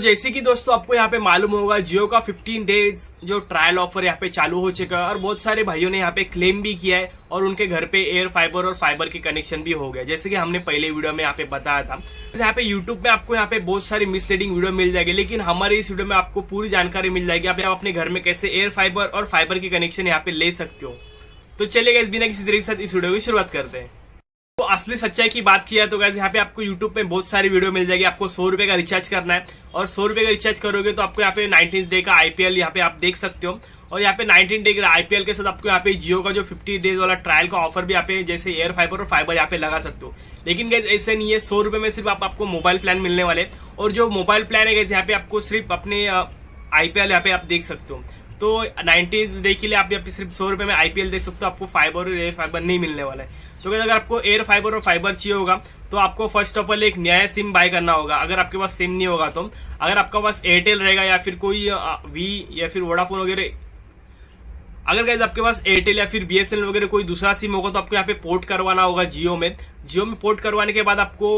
तो जैसे कि दोस्तों आपको यहाँ पे मालूम होगा जियो का 15 डेज जो ट्रायल ऑफर यहाँ पे चालू हो चुका है और बहुत सारे भाइयों ने यहाँ पे क्लेम भी किया है और उनके घर पे एयर फाइबर और फाइबर के कनेक्शन भी हो गया, जैसे कि हमने पहले वीडियो में यहाँ पे बताया था। यहाँ पे यूट्यूब पे आपको यहाँ पे बहुत सारी मिसलीडिंग वीडियो मिल जाएगी, लेकिन हमारे इस वीडियो में आपको पूरी जानकारी मिल जाएगी आप अपने घर में कैसे एयर फाइबर और फाइबर के कनेक्शन यहाँ पे ले सकते हो। तो चलिए गाइस बिना किसी तरीके के साथ इस वीडियो की शुरुआत करते हैं। तो असली सच्चाई की बात किया तो गाइस यहाँ पे आपको YouTube पे बहुत सारी वीडियो मिल जाएगी। आपको 100 रुपए का रिचार्ज करना है और 100 रुपए का रिचार्ज करोगे तो आपको यहाँ पे 19 डे का IPL यहाँ पे आप देख सकते हो। और यहाँ पे 19 डे का IPL के साथ आपको यहाँ पे जियो का जो 50 डेज वाला ट्रायल का ऑफर भी यहाँ पे जैसे एयर फाइबर और फाइबर यहाँ पे लगा सकते हो। लेकिन गाइस ऐसे नहीं है, 100 रुपए में सिर्फ आपको मोबाइल प्लान मिलने वाले और जो मोबाइल प्लान है गाइस यहाँ पे आपको सिर्फ अपने IPL यहाँ पे आप देख सकते हो। तो 90 डे के लिए आप यहाँ पे सिर्फ 100 रुपए में IPL देख सकते हो, आपको फाइबर और एयर फाइबर नहीं मिलने वाला है। तो अगर आपको एयर फाइबर और फाइबर चाहिए होगा तो आपको फर्स्ट ऑफ ऑल एक नया सिम बाय करना होगा। अगर आपके पास सिम नहीं होगा तो अगर आपका पास एयरटेल रहेगा या फिर कोई वी या फिर वोडाफोन वगैरह, अगर गाइस आपके पास एयरटेल या फिर BSNL वगैरह कोई दूसरा सिम होगा तो आपको यहाँ पे पोर्ट करवाना होगा जियो में। जियो में पोर्ट करवाने के बाद आपको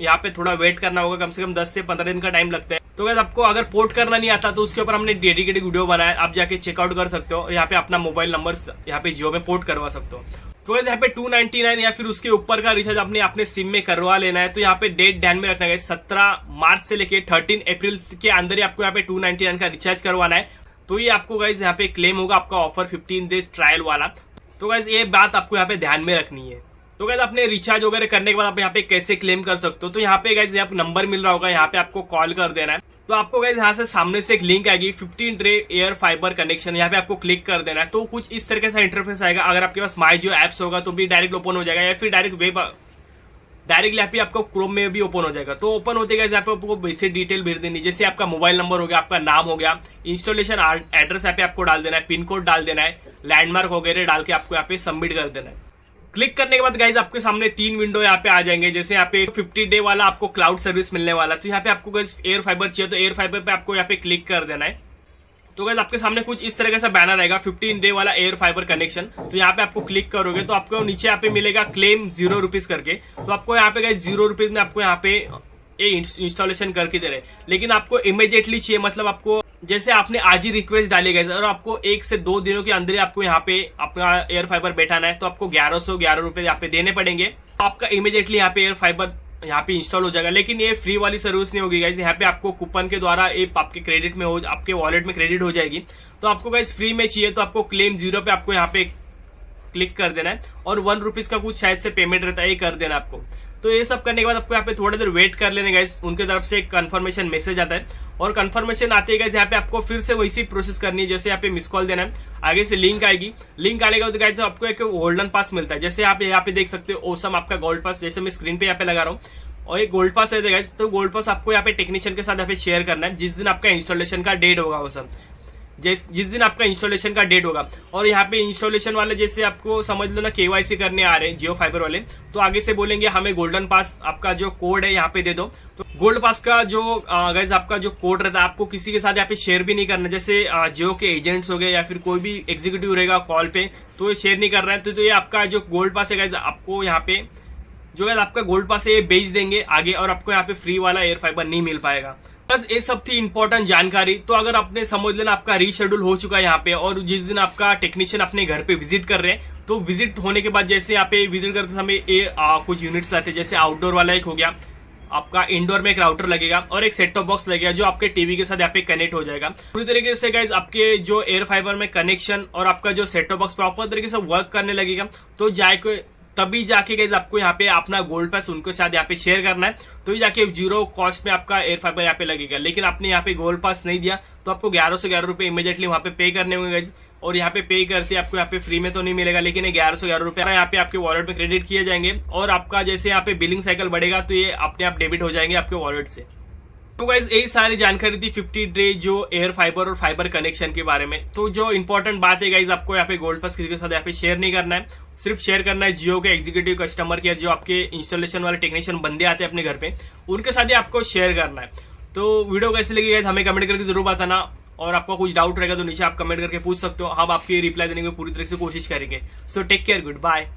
यहाँ पे थोड़ा वेट करना होगा, कम से कम 10 से 15 दिन का टाइम लगता है। तो गाइस आपको अगर पोर्ट करना नहीं आता तो उसके ऊपर हमने डेडिकेटेड वीडियो बनाया, आप जाके चेकआउट कर सकते हो। यहाँ पे अपना मोबाइल नंबर यहाँ पे जियो में पोर्ट करवा सकते हो। तो गाइस यहाँ पे 299 या फिर उसके ऊपर का रिचार्ज आपने अपने सिम में करवा लेना है। तो यहाँ पे डेट ध्यान में रखना है, 17 मार्च से लेके 13 अप्रैल के अंदर ही आपको यहाँ पे 299 का रिचार्ज करवाना है। तो ये आपको गाइस यहाँ पे क्लेम होगा आपका ऑफर 15 डेज ट्रायल वाला। तो गाइस ये बात आपको यहाँ पे ध्यान में रखनी है। तो गाइस अपने रिचार्ज वगैरह करने के बाद आप यहाँ पे कैसे क्लेम कर सकते हो, तो यहाँ पे गाइस यहाँ नंबर मिल रहा होगा, यहाँ पे आपको कॉल कर देना है। तो आपको गाइस यहाँ से सामने से एक लिंक आएगी 15 डे एयर फाइबर कनेक्शन, यहाँ पे आपको क्लिक कर देना है। तो कुछ इस तरीके से इंटरफेस आएगा। अगर आपके पास माई जियो एप्स होगा तो भी डायरेक्ट ओपन हो जाएगा या फिर डायरेक्टली यहाँ पे आपको क्रोम में भी ओपन हो जाएगा। तो ओपन होते गए यहाँ पे आपको बेसिक डिटेल भेज देनी, जैसे आपका मोबाइल नंबर हो गया, आपका नाम हो गया, इंस्टॉलेशन एड्रेस यहाँ पे आपको डाल देना है, पिन कोड डाल देना है, लैंडमार्क वगैरह डाल के आपको यहाँ पे सबमिट कर देना है। क्लिक करने के बाद गाइज आपके सामने 3 विंडो यहाँ पे आ जाएंगे। जैसे यहाँ पे 50 डे वाला आपको क्लाउड सर्विस मिलने वाला, तो यहाँ पे आपको गाइज एयर फाइबर चाहिए तो एयर फाइबर पे आपको यहाँ पे क्लिक कर देना है। तो गाइज आपके सामने कुछ इस तरह का बैनर आएगा 15 डे वाला एयर फाइबर कनेक्शन। तो यहाँ पे आपको क्लिक करोगे तो आपको नीचे यहाँ पे मिलेगा क्लेम 0 रुपीज करके। तो आपको यहाँ पे गाइज 0 रुपीज में आपको यहाँ पे इंस्टॉलेशन करके दे रहे, लेकिन आपको इमीडिएटली चाहिए, मतलब आपको जैसे आपने आज ही रिक्वेस्ट डाली गई और आपको 1 से 2 दिनों के अंदर ही आपको यहाँ पे अपना एयर फाइबर बैठाना है, तो आपको 1111 रुपए यहाँ पे देने पड़ेंगे। आपका इमीडिएटली यहाँ पे एयर फाइबर यहाँ पे इंस्टॉल हो जाएगा। लेकिन ये फ्री वाली सर्विस नहीं होगी गाइज, यहाँ पे आपको कूपन के द्वारा ये आपके क्रेडिट में हो, आपके वॉलेट में क्रेडिट हो जाएगी। तो आपको गाइज फ्री में चाहिए तो आपको क्लेम 0 पे आपको यहाँ पे क्लिक कर देना है और 1 रुपीज का कुछ शायद से पेमेंट रहता है, ये कर देना आपको। तो ये सब करने के बाद आपको यहाँ पे थोड़ा देर वेट कर लेने गाइस, उनके तरफ से एक कंफर्मेशन मैसेज आता है और कंफर्मेशन आते ही गाइस यहाँ पे आपको फिर से वैसी प्रोसेस करनी है। जैसे यहाँ पे मिस कॉल देना है, आगे से लिंक आएगी, लिंक आने के बाद गाइस आपको एक गोल्डन पास मिलता है। जैसे आप यहाँ पे देख सकते हो ओसम आपका गोल्ड पास, जैसे मैं स्क्रीन पे यहाँ पे लगा रहा हूँ और एक गोल्ड पास है गाइस। तो गोल्ड पास आपको यहाँ पे टेक्नीशियन के साथ यहाँ पे शेयर करना है जिस दिन आपका इंस्टॉलेशन का डेट होगा, ओसम जिस दिन आपका इंस्टॉलेशन का डेट होगा। और यहाँ पे इंस्टॉलेशन वाले जैसे आपको समझ लो ना KYC करने आ रहे हैं जियो फाइबर वाले, तो आगे से बोलेंगे हमें गोल्डन पास आपका जो कोड है यहाँ पे दे दो। तो गोल्ड पास का जो गाइस आपका जो कोड रहता है आपको किसी के साथ यहाँ पे शेयर भी नहीं करना। जैसे जियो के एजेंट्स हो गए या फिर कोई भी एग्जीक्यूटिव रहेगा कॉल पे तो ये शेयर नहीं कर रहा है। तो ये आपका जो गोल्ड पास है गाइस आपको यहाँ पे जो गाइस आपका गोल्ड पास है ये बेच देंगे आगे और आपको यहाँ पे फ्री वाला एयर फाइबर नहीं मिल पाएगा। बस ये सब थी इंपॉर्टेंट जानकारी। तो अगर आपने समझ लेना आपका रीशेड्यूल हो चुका है यहाँ पे और जिस दिन आपका टेक्नीशियन अपने घर पे विजिट कर रहे हैं तो विजिट होने के बाद जैसे यहाँ पे विजिट करते समय कुछ यूनिट्स लाते हैं। जैसे आउटडोर वाला एक हो गया, आपका इंडोर में एक राउटर लगेगा और एक सेट टॉप बॉक्स लगेगा जो आपके टीवी के साथ यहाँ पे कनेक्ट हो जाएगा। पूरी तरीके से गाइज आपके जो एयर फाइबर में कनेक्शन और आपका जो सेट टॉप बॉक्स प्रॉपर तरीके से वर्क करने लगेगा। तो तभी जाके गाइज आपको यहाँ पे अपना गोल्ड पास उनके साथ यहाँ पे शेयर करना है, तो ही जाके 0 कॉस्ट में आपका एयर फाइबर यहाँ पे लगेगा। लेकिन आपने यहाँ पे गोल्ड पास नहीं दिया तो आपको 11 से 11 रुपए इमीडिएटली वहाँ पे पे करने होंगे गाइज। और यहाँ पे पे करते आपको यहाँ पे फ्री में तो नहीं मिलेगा, लेकिन 11 से 11 रुपए यहाँ पे आपके वॉलेट में क्रेडिट किए जाएंगे और आपका जैसे यहाँ पे बिलिंग साइकिल बढ़ेगा तो ये अपने आप डेबिट हो जाएंगे आपके वॉलेट से। तो गाइज यही सारी जानकारी थी 50 डे जो एयर फाइबर और फाइबर कनेक्शन के बारे में। तो जो इंपॉर्टेंट बात है गाइज आपको यहाँ पे गोल्ड पास किसी के साथ यहाँ पे शेयर नहीं करना है, सिर्फ शेयर करना है जियो के एग्जीक्यूटिव कस्टमर केयर जो आपके इंस्टॉलेशन वाले टेक्नीशियन बंदे आते हैं अपने घर पे, उनके साथ ही आपको शेयर करना है। तो वीडियो कैसी लगी गाइज हमें कमेंट करके जरूर बताना और आपका कुछ डाउट रहेगा तो नीचे आप कमेंट करके पूछ सकते हो, हम आपकी रिप्लाई देने की पूरी तरह से कोशिश करेंगे। So take care, good bye.